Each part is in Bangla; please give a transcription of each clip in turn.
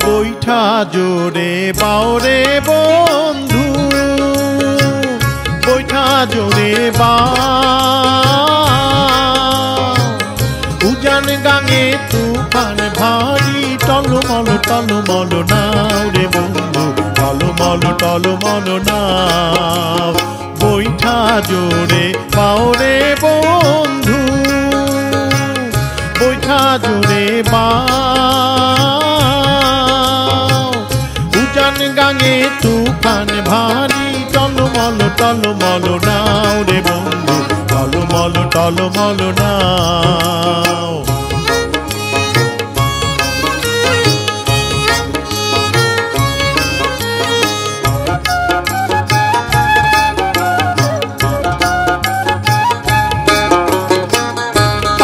বৈঠা জোরে বাওরে বন্ধু, বৈঠা জোরে উজান গাঙে তুফান ভারী টলমল টলমল নাও রে বন্ধু, টলমল টলমল নাও। বৈঠা জোরে বাওরে বন্ধু, বৈঠা জোরে উজান গাঙে তুফান ভারী টলমল টলমল নাও রে বন্ধু, টলমল টলমল নাও।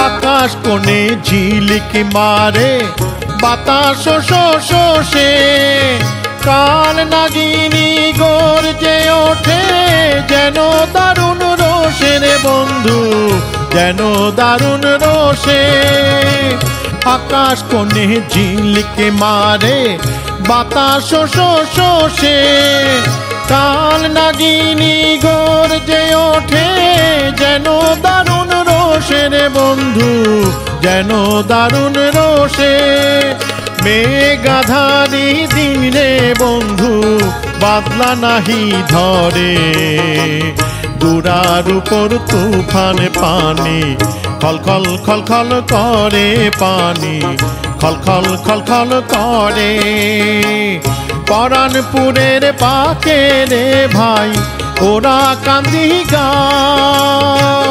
আকাশ কোণে ঝিলিক মারে বাতাস শোষে, কাল নাগিনী গর্জে ওঠে যেন দারুণ রোষে রে বন্ধু, যেন দারুণ রোষে। আকাশ কোণে ঝিলিক মারে বাতাস শোষে, কাল নাগিনী গর্জে ওঠে যেন দারুণ রোষে রে বন্ধু, যেন দারুণ রোষে। মেঘাধারী দিন রে বন্ধু বাদলা নাহি ধরে, গুড়ার উপর তুফান পানি খলখল খলখল করে, পানি খলখল খলখল করে। পরানপুরের পাকে রে ভাই ওরা কান্দি গাও,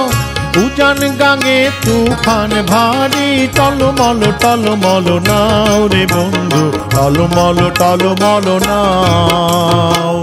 উজান গাঙে তুফান ভারী টলমল টলমল নাও রে বন্ধু, টলমল টলমল নাও।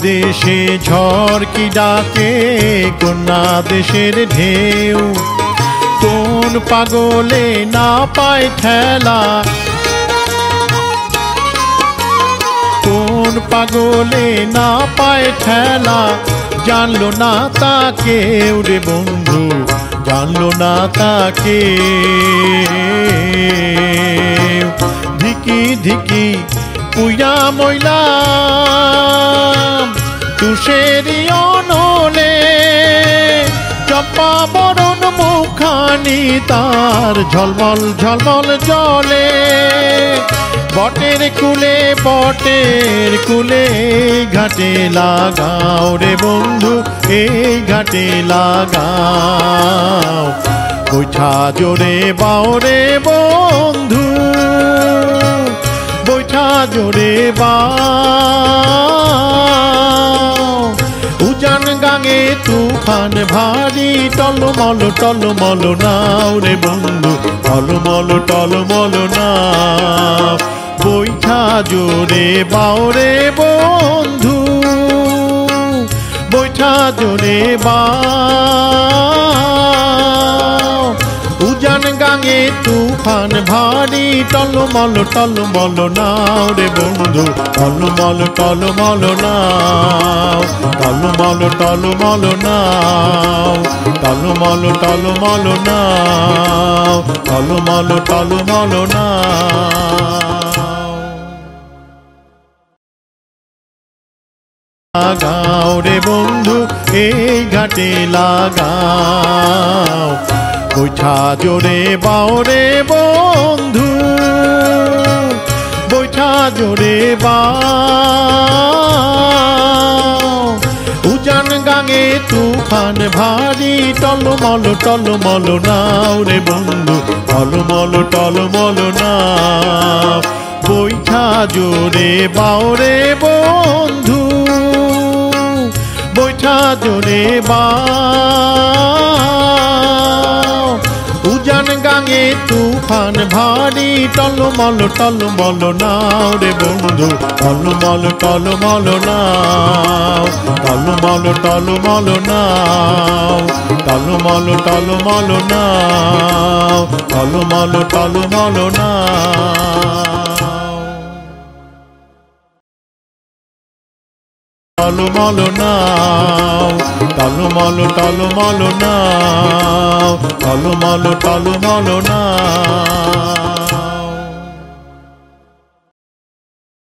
দেশে ঝড় কি ডাকে, কন্যা দেশের ঢেউ, কোন পাগলে না পায় ঠেলা, কোন পাগলে না পায় ঠেলা, জানলো না তাকে রে বন্ধু, জানলো না তাকে। ধিকি ধিকি পুয়া ময়লা তুষেরি অনলে, চম্পা বরণ মুখানি তার ঝলমল ঝলমল জলে। বটের কুলে ঘাটে লাগাও রে বন্ধু, এই ঘাটে লাগাও। বৈঠা জোরে বাও রে বন্ধু, বৈঠা জোরে উজান গাঙে তুফান ভারী টলমল টলমল নাও রে বন্ধু, টলমল টলমল নাও। বৈঠা জোরে বাও রে বন্ধু, বৈঠা জোরে উজান গাঙে তুফান ভারী টলমল টলমল নাও রে বন্ধু, টলমল টলমল নাও, টলমল টলমল নাও, টলমল টলমল নাও, টলমল টলমল নাও। লাগাও রে বন্ধু, এই ঘাটে লাগাও। বৈঠা জোরে বাও রে বন্ধু, বৈঠা জোরে উজান গাঙে তুফান ভারী টলমল টলমল নাও রে বন্ধু, টলমল টলমল নাও। বৈঠা জোরে বাওরে বন্ধু বৈঠা জোরে বাও উজান গাঙে তুফান ভারী টলমল নাও রে বন্ধু টলমল নাও টলমল নাও টলমল নাও টলমল নাও টলমল নাও টলমল নাও